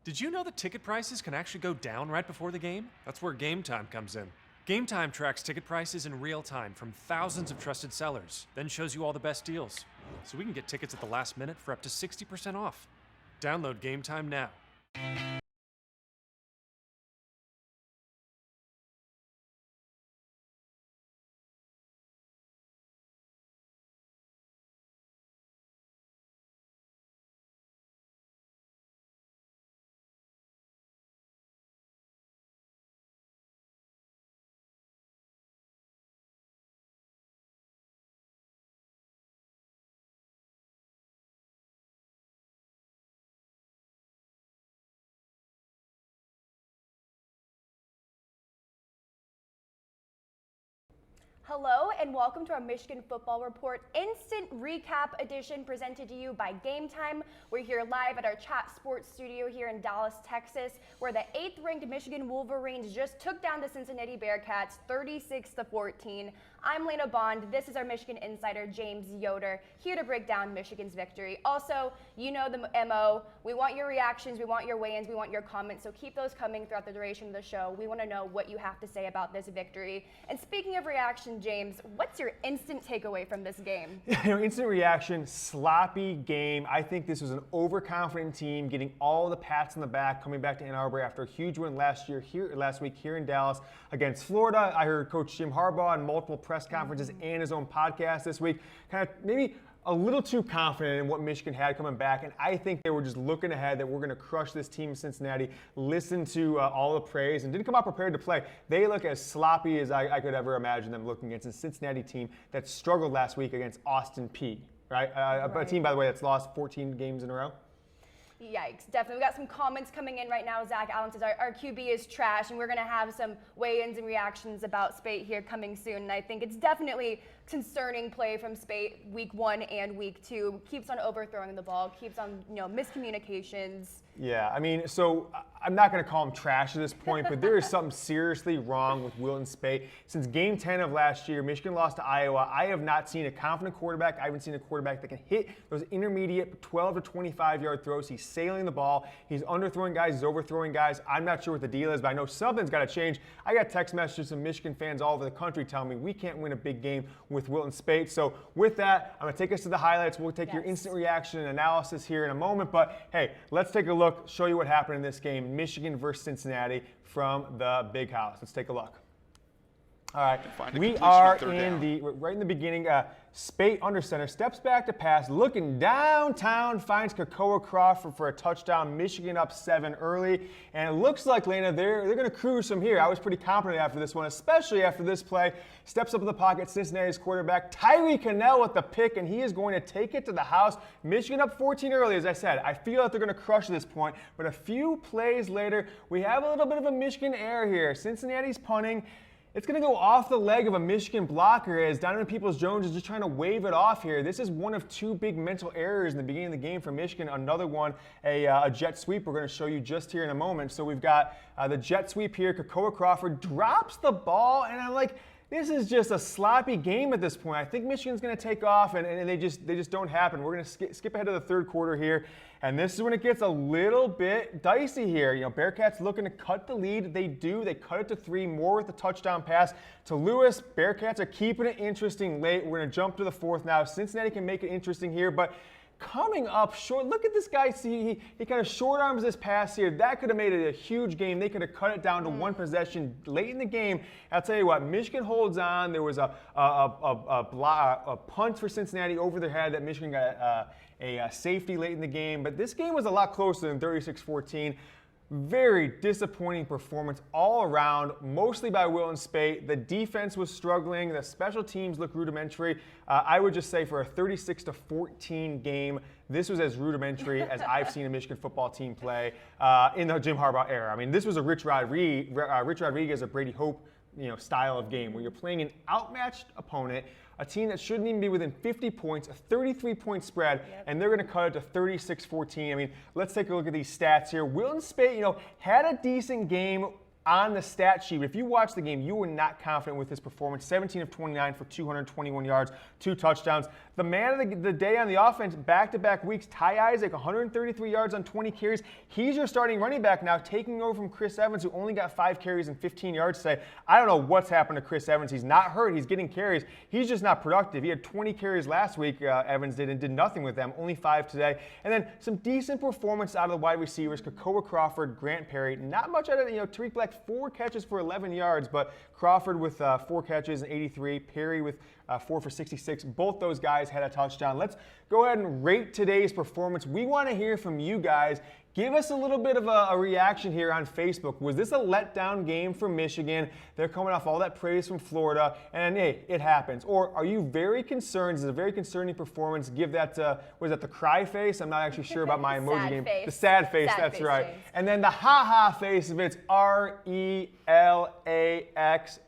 Did you know that ticket prices can actually go down right before the game? That's where Game Time comes in. Game Time tracks ticket prices in real time from thousands of trusted sellers, then shows you all the best deals. So we can get tickets at the last minute for up to 60% off. Download Game Time now. Hello and welcome to our Michigan Football Report Instant Recap Edition presented to you by Game Time. We're here live at our Chat Sports studio here in Dallas, Texas, where the 8th-ranked Michigan Wolverines just took down the Cincinnati Bearcats 36-14. I'm Lena Bond. This is our Michigan insider, James Yoder, here to break down Michigan's victory. Also, you know the MO. We want your reactions, we want your weigh-ins, we want your comments, so keep those coming throughout the duration of the show. We want to know what you have to say about this victory. And speaking of reaction, James, what's your instant takeaway from this game? Instant reaction, sloppy game. I think this was an overconfident team getting all the pats on the back, coming back to Ann Arbor after a huge win last week here in Dallas against Florida. I heard Coach Jim Harbaugh on multiple press conferences and his own podcast this week, kind of maybe a little too confident in what Michigan had coming back, and I think they were just looking ahead that we're going to crush this team in Cincinnati, listen to all the praise, and didn't come out prepared to play. They look as sloppy as I could ever imagine them looking against a Cincinnati team that struggled last week against Austin Peay, right? A team, by the way, that's lost 14 games in a row. Yikes, definitely. We got some comments coming in right now. Zach Allen says our QB is trash, and we're going to have some weigh-ins and reactions about Spate here coming soon. And I think it's definitely concerning play from Spate week 1 and week 2. Keeps on overthrowing the ball, keeps on miscommunications. Yeah, I mean, so I'm not going to call him trash at this point, but there is something seriously wrong with Wilton Spate. Since Game 10 of last year, Michigan lost to Iowa. I have not seen a confident quarterback. I haven't seen a quarterback that can hit those intermediate 12 to 25-yard throws. He's sailing the ball. He's underthrowing guys. He's overthrowing guys. I'm not sure what the deal is, but I know something's got to change. I got text messages from Michigan fans all over the country telling me we can't win a big game with Wilton Spate. So with that, I'm going to take us to the highlights. We'll take your instant reaction and analysis here in a moment. But, hey, let's take a look, show you what happened in this game, Michigan versus Cincinnati from the Big House. Let's take a look. All right, we are right in the beginning. Spate under center, steps back to pass, looking downtown, finds Kokoa Crawford for a touchdown. Michigan up 7 early, and it looks like, Lena, they're going to cruise from here. I was pretty confident after this one, especially after this play. Steps up in the pocket, Cincinnati's quarterback, Tyree Cannell with the pick, and he is going to take it to the house. Michigan up 14 early, as I said. I feel that they're going to crush this point, but a few plays later, we have a little bit of a Michigan error here. Cincinnati's punting. It's going to go off the leg of a Michigan blocker as Donovan Peoples-Jones is just trying to wave it off here. This is one of 2 big mental errors in the beginning of the game for Michigan. Another one, a jet sweep we're going to show you just here in a moment. So we've got the jet sweep here. Kokoa Crawford drops the ball, and I'm like, this is just a sloppy game at this point. I think Michigan's going to take off, and they just don't happen. We're going to skip ahead to the third quarter here, and this is when it gets a little bit dicey here. Bearcats looking to cut the lead. They do. They cut it to 3, more with the touchdown pass to Lewis. Bearcats are keeping it interesting late. We're going to jump to the 4th now. Cincinnati can make it interesting here, but coming up short, look at this guy. See, he kind of short arms this pass here. That could have made it a huge game. They could have cut it down to 1 possession late in the game. I'll tell you what, Michigan holds on. There was a punt for Cincinnati over their head that Michigan got a safety late in the game. But this game was a lot closer than 36-14. Very disappointing performance all around, mostly by Wilton Spate. The defense was struggling. The special teams looked rudimentary. I would just say for a 36-14 game, this was as rudimentary as I've seen a Michigan football team play in the Jim Harbaugh era. I mean, this was a Rich Rodriguez, a Brady Hope style of game where you're playing an outmatched opponent, a team that shouldn't even be within 50 points, a 33-point spread, and they're going to cut it to 36-14. I mean, let's take a look at these stats here. Wilton Spate, had a decent game on the stat sheet. If you watch the game, you were not confident with his performance. 17 of 29 for 221 yards, 2 touchdowns. The man of the day on the offense, back-to-back weeks, Ty Isaac, 133 yards on 20 carries. He's your starting running back now, taking over from Chris Evans, who only got 5 carries and 15 yards today. I don't know what's happened to Chris Evans. He's not hurt. He's getting carries. He's just not productive. He had 20 carries last week, Evans did, and did nothing with them. Only 5 today. And then some decent performance out of the wide receivers, Kokoa Crawford, Grant Perry. Not much out of, Tariq Black, 4 catches for 11 yards, but Crawford with 4 catches and 83, Perry with 4 for 66. Both those guys had a touchdown. Let's go ahead and rate today's performance. We want to hear from you guys. Give us a little bit of a reaction here on Facebook. Was this a letdown game for Michigan? They're coming off all that praise from Florida, and hey, it happens. Or are you very concerned? This is a very concerning performance. Give that, was that the cry face? I'm not actually sure about my emoji game. Face. The sad face, sad that's face, right. James. And then the ha-ha face, if it's RELAX,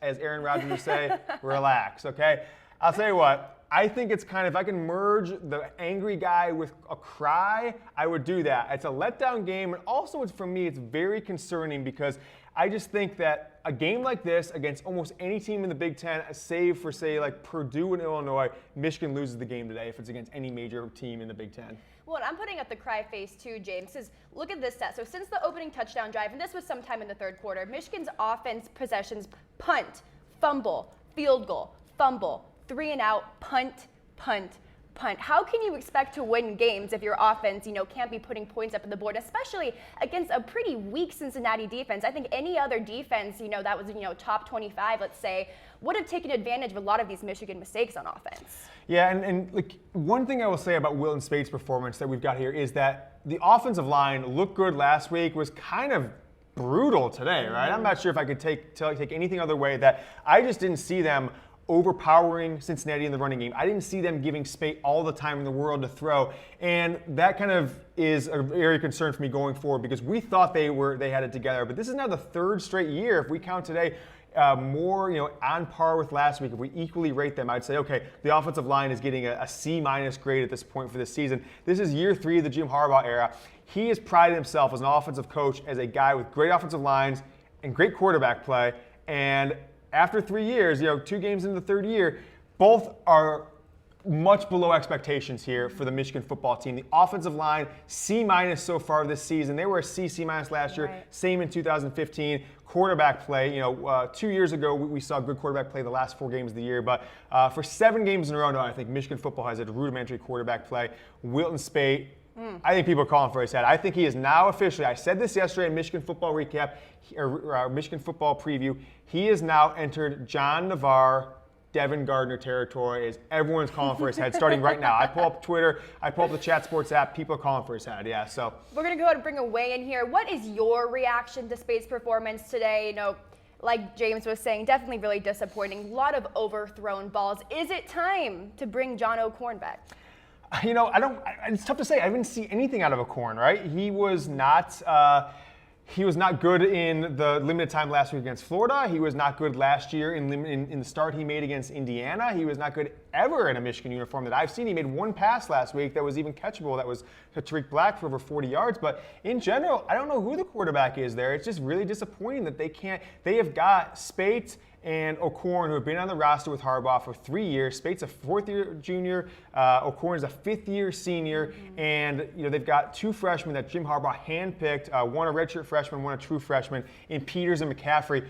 as Aaron Rodgers would say, relax, okay? I'll tell you what. I think it's kind of, if I can merge the angry guy with a cry, I would do that. It's a letdown game, and also for me, it's very concerning because I just think that a game like this against almost any team in the Big Ten, save for, say, like Purdue and Illinois, Michigan loses the game today if it's against any major team in the Big Ten. Well, and I'm putting up the cry face too, James, because look at this stat. So since the opening touchdown drive, and this was sometime in the third quarter, Michigan's offense possessions: punt, fumble, field goal, fumble, 3 and out, punt, punt, punt. How can you expect to win games if your offense, can't be putting points up on the board, especially against a pretty weak Cincinnati defense? I think any other defense, that was, top 25, let's say, would have taken advantage of a lot of these Michigan mistakes on offense. Yeah, and like one thing I will say about Wilton Spade's performance that we've got here is that the offensive line looked good last week, was kind of brutal today, right? I'm not sure if I could take anything other way. That I just didn't see them overpowering Cincinnati in the running game. I didn't see them giving Spate all the time in the world to throw, and that kind of is a area of concern for me going forward because we thought they had it together, but this is now the 3rd straight year, if we count today, more on par with last week. If we equally rate them, I'd say, okay, the offensive line is getting a C- grade at this point for this season. This is year 3 of the Jim Harbaugh era. He has prided himself as an offensive coach as a guy with great offensive lines and great quarterback play, and after 3 years, 2 games into the 3rd year, both are much below expectations here for the Michigan football team. The offensive line, C- so far this season. They were a C- last year, right. Same in 2015. Quarterback play, 2 years ago we saw good quarterback play the last 4 games of the year, but for 7 games in a row now, I think Michigan football has a rudimentary quarterback play. Wilton Spate, I think people are calling for his head. I think he is now officially, I said this yesterday in Michigan football recap, or Michigan football preview, he has now entered John Navarre, Devin Gardner territory, as everyone's calling for his head starting right now. I pull up Twitter, I pull up the Chat Sports app, people are calling for his head, yeah. So we're going to go ahead and bring a weigh in here. What is your reaction to Spade's performance today? Like James was saying, definitely really disappointing. A lot of overthrown balls. Is it time to bring John O'Korn back? It's tough to say. I didn't see anything out of O'Korn, right? He was not good in the limited time last week against Florida. He was not good last year in the start he made against Indiana. He was not good ever in a Michigan uniform that I've seen. He made 1 pass last week that was even catchable. That was to Tariq Black for over 40 yards. But in general, I don't know who the quarterback is there. It's just really disappointing that they have got Spate and O'Korn, who have been on the roster with Harbaugh for 3 years. Spate's a 4th-year junior. O'Korn is a 5th-year senior. And they've got 2 freshmen that Jim Harbaugh handpicked, one a redshirt freshman, one a true freshman, in Peters and McCaffrey.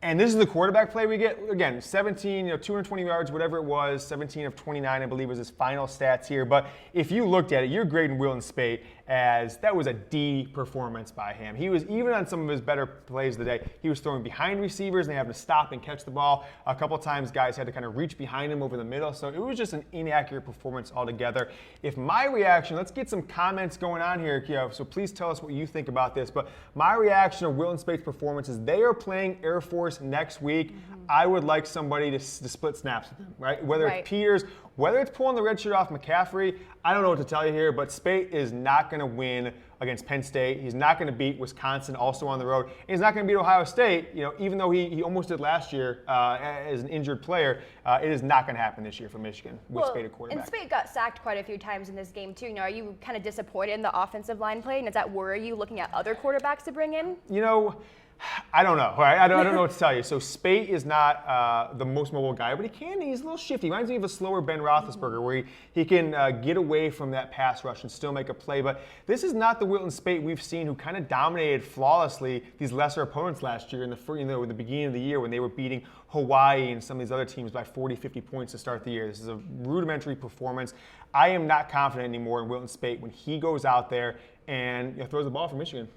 And this is the quarterback play we get. Again, 17, 220 yards, whatever it was, 17 of 29, I believe, was his final stats here. But if you looked at it, you're grading Wilton Spate as that was a D performance by him. He was, even on some of his better plays of the day, he was throwing behind receivers and they having to stop and catch the ball. A couple times, guys had to kind of reach behind him over the middle. So it was just an inaccurate performance altogether. If my reaction, let's get some comments going on here, so please tell us what you think about this. But my reaction to Wilton Spate's performance is they are playing Air Force next week. I would like somebody to split snaps with them, right? Whether it's Peters, whether it's pulling the red shirt off McCaffrey, I don't know what to tell you here, but Spate is not going to win against Penn State. He's not going to beat Wisconsin also on the road. And he's not going to beat Ohio State, even though he almost did last year as an injured player. It is not going to happen this year for Michigan with Spate at quarterback. And Spate got sacked quite a few times in this game too. Are you kind of disappointed in the offensive line play? And does that worry you looking at other quarterbacks to bring in? I don't know. Right? I don't know what to tell you. So Spate is not the most mobile guy, but he's a little shifty. He reminds me of a slower Ben Roethlisberger, where he can get away from that pass rush and still make a play. But this is not the Wilton Spate we've seen, who kind of dominated flawlessly these lesser opponents last year in the beginning of the year when they were beating Hawaii and some of these other teams by 40, 50 points to start the year. This is a rudimentary performance. I am not confident anymore in Wilton Spate when he goes out there and throws the ball for Michigan.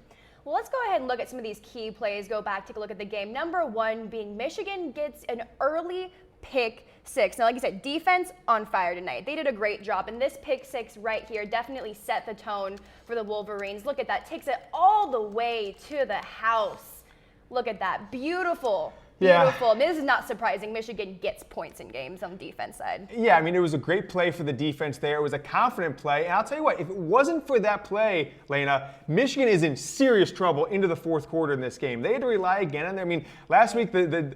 Well, let's go ahead and look at some of these key plays. Go back, take a look at the game. Number one being Michigan gets an early pick six. Now, like you said, defense on fire tonight. They did a great job, and this pick six right here definitely set the tone for the Wolverines. Look at that. Takes it all the way to the house. Look at that. Beautiful. Beautiful. I mean, this is not surprising. Michigan gets points in games on the defense side. Yeah, I mean, it was a great play for the defense there. It was a confident play. And I'll tell you what, if it wasn't for that play, Lena, Michigan is in serious trouble into the fourth quarter in this game. They had to rely again on there. I mean, last week the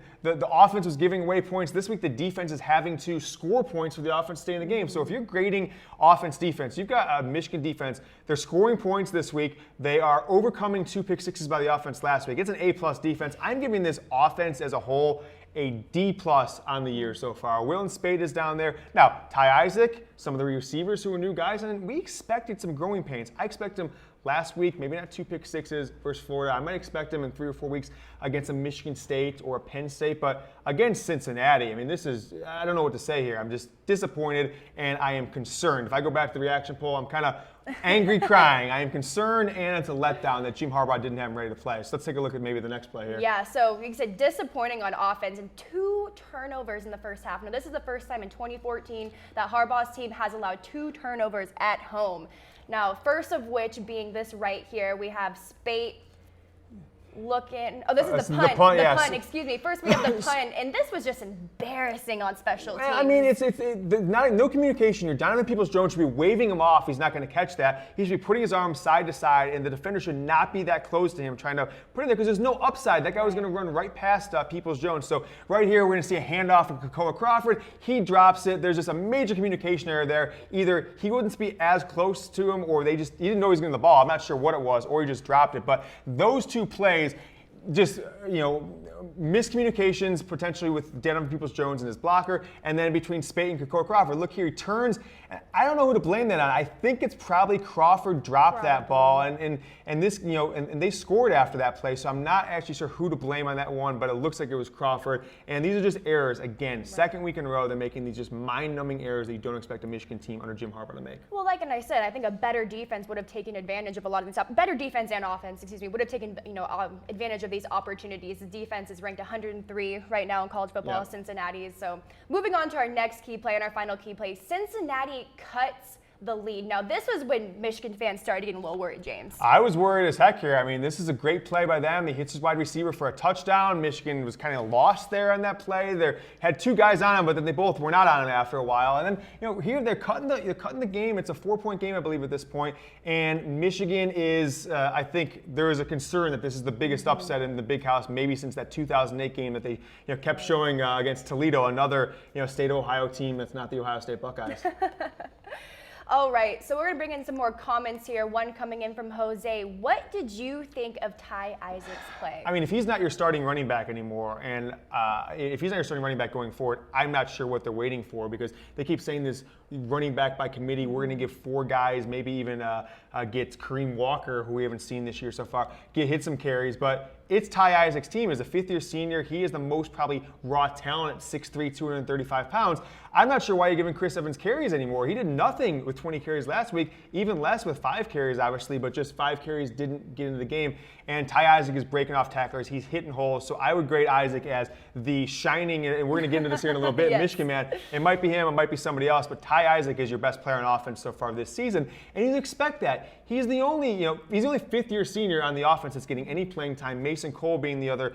offense was giving away points. This week the defense is having to score points for the offense to stay in the game. So if you're grading offense-defense, you've got a Michigan defense. They're scoring points this week. They are overcoming 2 pick sixes by the offense last week. It's an A-plus defense. I'm giving this offense as a whole a D-plus on the year so far. Wilton Spate is down there. Now, Ty Isaac, some of the receivers who are new guys, and we expected some growing pains. I expect him last week, maybe not 2 pick sixes versus Florida. I might expect him in 3 or 4 weeks against a Michigan State or a Penn State, but against Cincinnati, I mean, I don't know what to say here. I'm just disappointed, and I am concerned. If I go back to the reaction poll, I'm kind of angry crying. I am concerned, and it's a letdown that Jim Harbaugh didn't have him ready to play. So let's take a look at maybe the next play here. Yeah, so like you said, disappointing on offense and 2 turnovers in the first half. Now, this is the first time in 2014 that Harbaugh's team has allowed 2 turnovers at home. Now, first of which being this right here, we have Spate looking. Oh, this is the punt. The punt, excuse me. First we have the punt, and this was just embarrassing on special teams. I mean, it's no communication. You're Donovan Peoples-Jones should be waving him off. He's not going to catch that. He should be putting his arm side to side, and the defender should not be that close to him trying to put it there because there's no upside. That guy was going to run right past Peoples-Jones. So right here, we're going to see a handoff from Kokoa Crawford. He drops it. There's just a major communication error there. Either he wouldn't be as close to him, or he didn't know he was getting the ball. I'm not sure what it was, or he just dropped it. But those 2 plays, just, miscommunications potentially with Donovan Peoples-Jones and his blocker, and then between Spate and Kokoa Crawford. Look here, he turns. I don't know who to blame that on. I think it's probably Crawford dropped that ball, and this, and they scored after that play, so I'm not actually sure who to blame on that one, but it looks like it was Crawford. And these are just errors. Again, second week in a row, they're making these just mind-numbing errors that you don't expect a Michigan team under Jim Harbaugh to make. Well, like I said, I think a better defense would have taken advantage of a lot of this stuff. Better defense and offense, would have taken advantage of these opportunities. The defense is ranked 103 right now in college football, Cincinnati. So moving on to our next key play and our final key play, Cincinnati cuts the lead. Now, this was when Michigan fans started getting a little worried, James. I was worried as heck here. I mean, this is a great play by them. He hits his wide receiver for a touchdown. Michigan was kind of lost there on that play. They had 2 guys on him, but then they both were not on him after a while. And then, here they're cutting the game. It's a 4-point game, I believe, at this point. And Michigan is, I think, there is a concern that this is the biggest upset in the Big House, maybe since that 2008 game that they kept showing against Toledo, another state Ohio team that's not the Ohio State Buckeyes. All right, so we're going to bring in some more comments here. One coming in from Jose. What did you think of Ty Isaac's play? I mean, if he's not your starting running back anymore, and if he's not your starting running back going forward, I'm not sure what they're waiting for, because they keep saying this running back by committee. We're going to give 4 guys, maybe even get Kareem Walker, who we haven't seen this year so far, hit some carries. But it's Ty Isaac's team. As a 5th-year senior, he is the most probably raw talent at 6'3", 235 pounds. I'm not sure why you're giving Chris Evans carries anymore. He did nothing with 20 carries last week, even less with 5 carries, obviously, but just 5 carries didn't get into the game. And Ty Isaac is breaking off tacklers. He's hitting holes. So I would grade Isaac as the shining, and we're going to get into this here in a little bit, Michigan man. It might be him, it might be somebody else, but Ty Isaac is your best player on offense so far this season. And you expect that. He's the only 5th-year senior on the offense that's getting any playing time. Mason Cole being the other,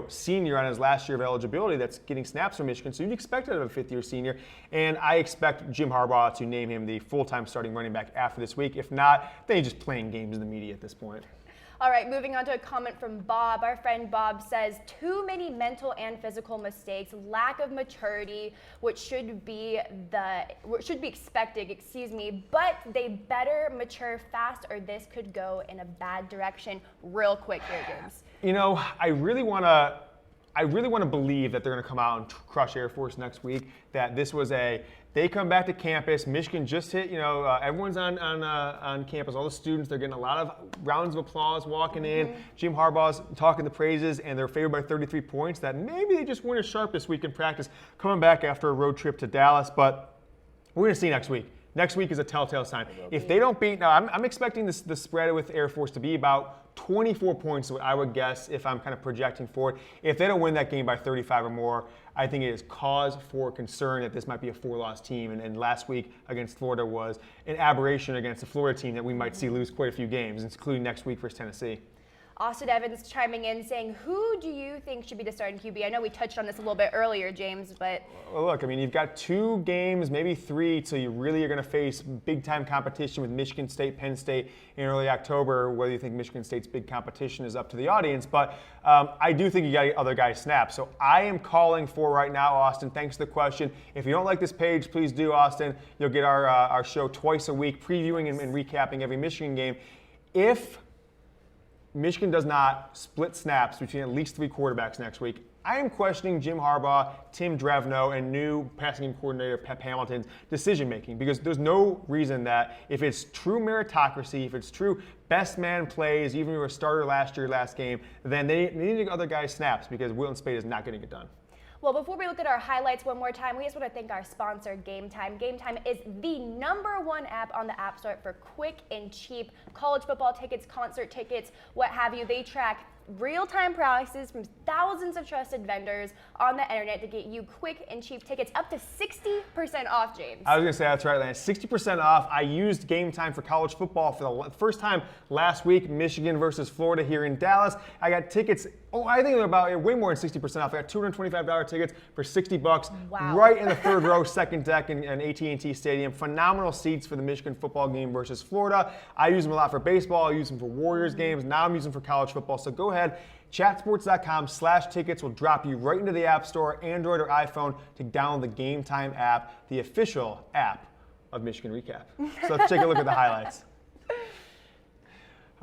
senior on his last year of eligibility that's getting snaps from Michigan. So you'd expect it of a 5th-year senior. And I expect Jim Harbaugh to name him the full-time starting running back after this week. If not, then he's just playing games in the media at this point. All right, moving on to a comment from Bob. Our friend Bob says, too many mental and physical mistakes, lack of maturity, which should be expected, but they better mature fast or this could go in a bad direction real quick here, James. You know, I really want to believe that they're going to come out and crush Air Force next week, that this was they come back to campus, Michigan just hit, everyone's on campus, all the students, they're getting a lot of rounds of applause walking in. Jim Harbaugh's talking the praises, and they're favored by 33 points, that maybe they just weren't as sharp this week in practice, coming back after a road trip to Dallas, but we're going to see next week. Next week is a telltale sign. If they don't beat, now I'm expecting the spread with Air Force to be about 24 points, is what I would guess if I'm kind of projecting for it. If they don't win that game by 35 or more, I think it is cause for concern that this might be a 4-loss team. And last week against Florida was an aberration against a Florida team that we might see lose quite a few games, including next week versus Tennessee. Austin Evans chiming in saying, who do you think should be the starting QB? I know we touched on this a little bit earlier, James, but... Well, look, I mean, you've got 2 games, maybe 3, till you really are going to face big-time competition with Michigan State, Penn State in early October. Whether you think Michigan State's big competition is up to the audience, but I do think you got other guys snap. So I am calling for right now, Austin, thanks for the question. If you don't like this page, please do, Austin. You'll get our show twice a week, previewing and recapping every Michigan game. If Michigan does not split snaps between at least 3 quarterbacks next week, I am questioning Jim Harbaugh, Tim Drevno, and new passing game coordinator Pep Hamilton's decision-making, because there's no reason that if it's true meritocracy, if it's true best man plays, even if you were a starter last game, then they need to get other guys snaps, because Wilton Speight is not getting it done. Well, before we look at our highlights one more time, we just want to thank our sponsor, Game Time. Game Time is the #1 app on the App Store for quick and cheap college football tickets, concert tickets, what have you. They track real-time prices from thousands of trusted vendors on the internet to get you quick and cheap tickets, up to 60% off, James. I was going to say, that's right, Lana. 60% off. I used Game Time for college football for the first time last week, Michigan versus Florida here in Dallas. I got tickets, I think they're about way more than 60% off. I got $225 tickets for $60. Wow. Right in the third row, second deck in AT&T Stadium. Phenomenal seats for the Michigan football game versus Florida. I use them a lot for baseball. I use them for Warriors games. Now I'm using them for college football. So go ahead. Chatsports.com/tickets will drop you right into the App Store, Android or iPhone, to download the Game Time app, the official app of Michigan Recap. So let's take a look at the highlights.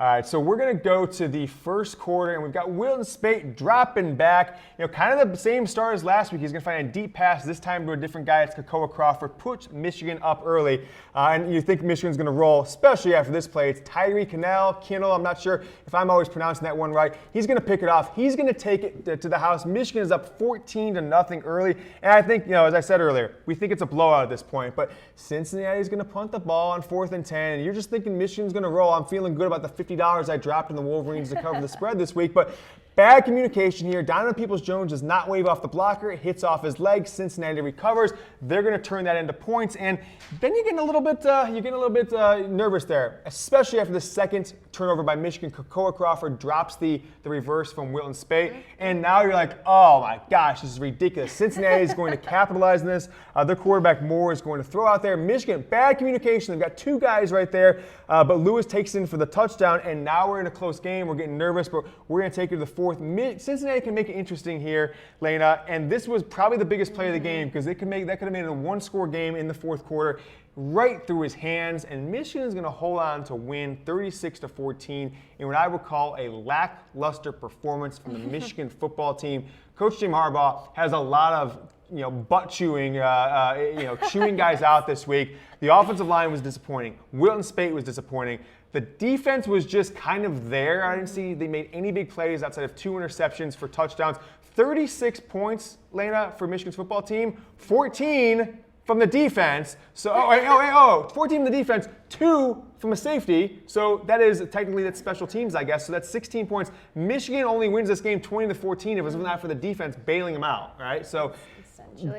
All right, so we're going to go to the first quarter, and we've got Wilton Speight dropping back. Kind of the same start as last week. He's going to find a deep pass, this time to a different guy. It's Kokoa Crawford. Puts Michigan up early, and you think Michigan's going to roll, especially after this play. It's Tyree Cannell, I'm not sure if I'm always pronouncing that one right. He's going to pick it off. He's going to take it to the house. Michigan is up 14-0 early, and I think, as I said earlier, we think it's a blowout at this point, but Cincinnati's going to punt the ball on 4th and 10, and you're just thinking Michigan's going to roll. I'm feeling good about the $50 I dropped in the Wolverines to cover the spread this week, but bad communication here. Donovan Peoples-Jones does not wave off the blocker. It hits off his leg. Cincinnati recovers. They're going to turn that into points, and then you're getting a little bit nervous there, especially after the second turnover by Michigan. Kokoa Crawford drops the reverse from Wilton Speight, and now you're like, oh my gosh, this is ridiculous. Cincinnati is going to capitalize on this. Their quarterback Moore is going to throw out there. Michigan, bad communication. They've got 2 guys right there, but Lewis takes in for the touchdown, and now we're in a close game. We're getting nervous, but we're going to take it to the 4th. Cincinnati can make it interesting here, Lena, and this was probably the biggest play of the game, because that could have made it a 1-score game in the 4th quarter, right through his hands, and Michigan is going to hold on to win 36-14 in what I would call a lackluster performance from the Michigan football team. Coach Jim Harbaugh has a lot of butt chewing, chewing guys out this week. The offensive line was disappointing. Wilton Speight was disappointing. The defense was just kind of there. I didn't see they made any big plays outside of 2 interceptions for touchdowns. 36 points, Lena, for Michigan's football team. 14 from the defense. So, 14 from the defense, 2 from a safety. So that is technically that's special teams, I guess. So that's 16 points. Michigan only wins this game 20-14 if it was not for the defense bailing them out, right? So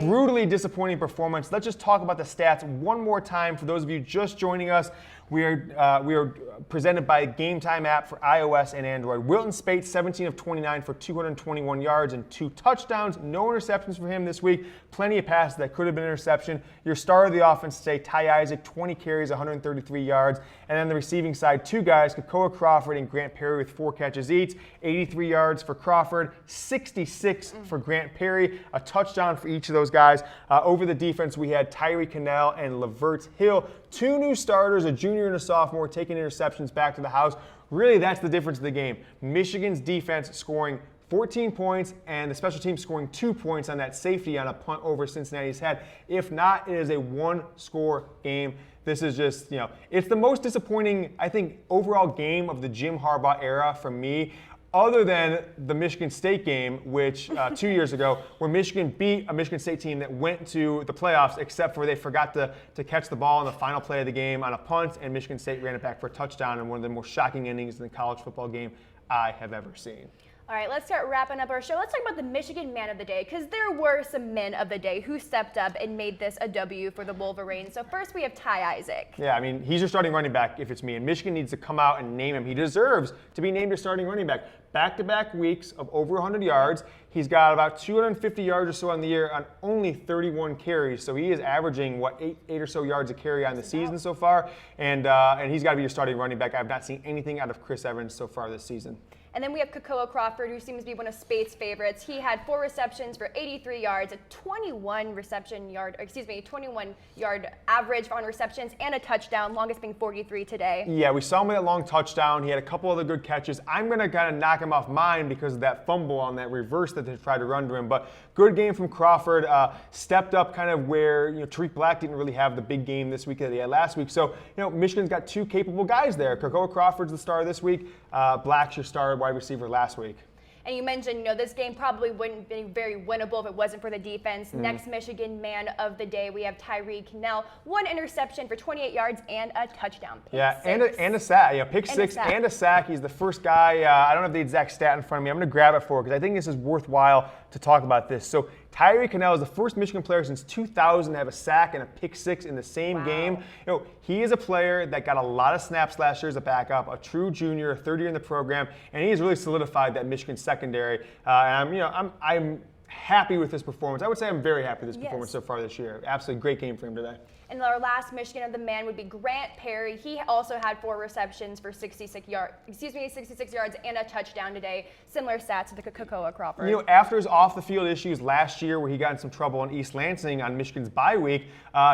brutally disappointing performance. Let's just talk about the stats one more time for those of you just joining us. We are presented by Game Time app for iOS and Android. Wilton Speight, 17 of 29 for 221 yards and 2 touchdowns. No interceptions for him this week. Plenty of passes that could have been interception. Your star of the offense today, Ty Isaac, 20 carries, 133 yards. And then the receiving side, 2 guys, Kokoa Crawford and Grant Perry with 4 catches each. 83 yards for Crawford, 66 for Grant Perry. A touchdown for each of those guys. Over the defense, we had Tyree Cannell and Lavert Hill. 2 new starters, a junior and a sophomore, taking interceptions back to the house. Really, that's the difference of the game. Michigan's defense scoring 14 points and the special team scoring 2 points on that safety on a punt over Cincinnati's head. If not, it is a 1-score game. This is just, it's the most disappointing, I think, overall game of the Jim Harbaugh era for me, other than the Michigan State game, which 2 years ago, where Michigan beat a Michigan State team that went to the playoffs, except for they forgot to catch the ball in the final play of the game on a punt, and Michigan State ran it back for a touchdown in one of the more shocking endings in the college football game I have ever seen. All right, let's start wrapping up our show. Let's talk about the Michigan Man of the Day, because there were some men of the day who stepped up and made this a W for the Wolverines. So first we have Ty Isaac. Yeah, I mean, he's your starting running back if it's me, and Michigan needs to come out and name him. He deserves to be named a starting running back. Back-to-back weeks of over 100 yards. He's got about 250 yards or so on the year on only 31 carries. So he is averaging, eight or so yards a carry on the season so far. And he's got to be your starting running back. I've not seen anything out of Chris Evans so far this season. And then we have Kokoa Crawford, who seems to be one of Speight's favorites. He had 4 receptions for 83 yards, a 21-yard average on receptions, and a touchdown, longest being 43 today. Yeah, we saw him with that long touchdown. He had a couple other good catches. I'm going to kind of knock him off mine because of that fumble on that reverse that they tried to run to him. But good game from Crawford. Stepped up kind of where Tariq Black didn't really have the big game this week that he had last week. So Michigan's got 2 capable guys there. Kokoa Crawford's the star this week. Black's your star wide receiver last week. And you mentioned, this game probably wouldn't be very winnable if it wasn't for the defense. Next Michigan Man of the Day, we have Tyree Cannell. 1 interception for 28 yards and a touchdown. Pick six. And a sack. Yeah, pick six and a sack. He's the first guy. I don't have the exact stat in front of me. I'm going to grab it for because I think this is worthwhile to talk about this. So Tyree Cannell is the first Michigan player since 2000 to have a sack and a pick 6 in the same game. He is a player that got a lot of snaps last year as a backup, a true junior, a third year in the program, and he has really solidified that Michigan secondary. I'm happy with this performance. I would say I'm very happy with this performance so far this year. Absolutely great game for him today. And our last Michigan of the Man would be Grant Perry. He also had 4 receptions for 66 yards and a touchdown today. Similar stats to the Kokoa Crawford. After his off-the-field issues last year where he got in some trouble in East Lansing on Michigan's bye week,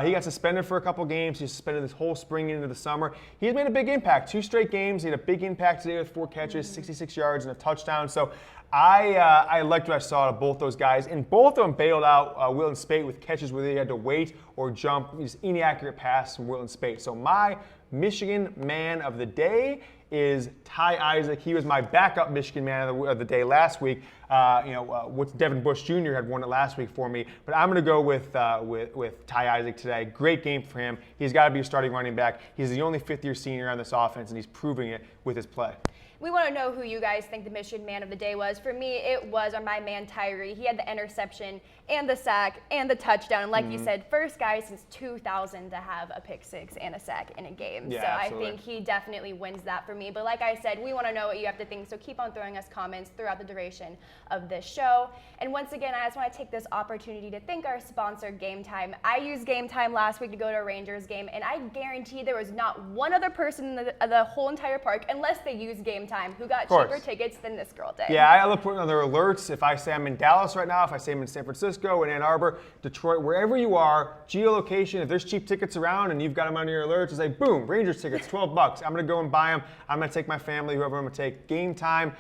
he got suspended for a couple games. He was suspended this whole spring into the summer. He's made a big impact. 2 straight games. He had a big impact today with 4 catches, 66 yards, and a touchdown. So I liked what I saw of both those guys, and both of them bailed out Wilton Speight with catches where they had to wait or jump. Just inaccurate pass from Wilton Speight. So my Michigan Man of the Day is Ty Isaac. He was my backup Michigan Man of the Day last week. Devin Bush Jr. had won it last week for me, but I'm going to go with Ty Isaac today. Great game for him. He's got to be a starting running back. He's the only 5th-year senior on this offense, and he's proving it with his play. We want to know who you guys think the Michigan Man of the Day was. For me, it was my man Tyree. He had the interception and the sack and the touchdown. And like you said, first guy since 2000 to have a pick 6 and a sack in a game. Yeah, so absolutely. I think he definitely wins that for me. But like I said, we want to know what you have to think. So keep on throwing us comments throughout the duration of this show. And once again, I just want to take this opportunity to thank our sponsor, Game Time. I used Game Time last week to go to a Rangers game, and I guarantee there was not one other person in the whole entire park, unless they used Game Time, who got cheaper tickets than this girl did. Yeah, I love putting on their alerts. If I say I'm in Dallas right now, if I say I'm in San Francisco, in Ann Arbor, Detroit, wherever you are, geolocation, if there's cheap tickets around and you've got them on your alerts, it's like, boom, Rangers tickets, $12. I'm going to go and buy them. I'm going to take my family, whoever I'm going to take. Game Time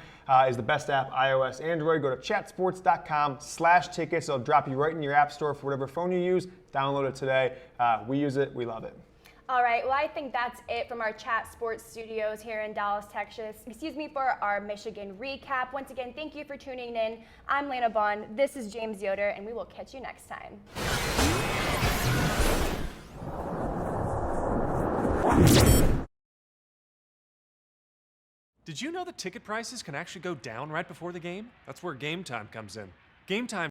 is the best app, iOS, Android. Go to chatsports.com/tickets. It'll drop you right in your app store for whatever phone you use. Download it today. We use it. We love it. All right, well, I think that's it from our Chat Sports studios here in Dallas, Texas. For our Michigan recap. Once again, thank you for tuning in. I'm Lena Bond. This is James Yoder, and we will catch you next time. Did you know that ticket prices can actually go down right before the game? That's where Game Time comes in. Game Time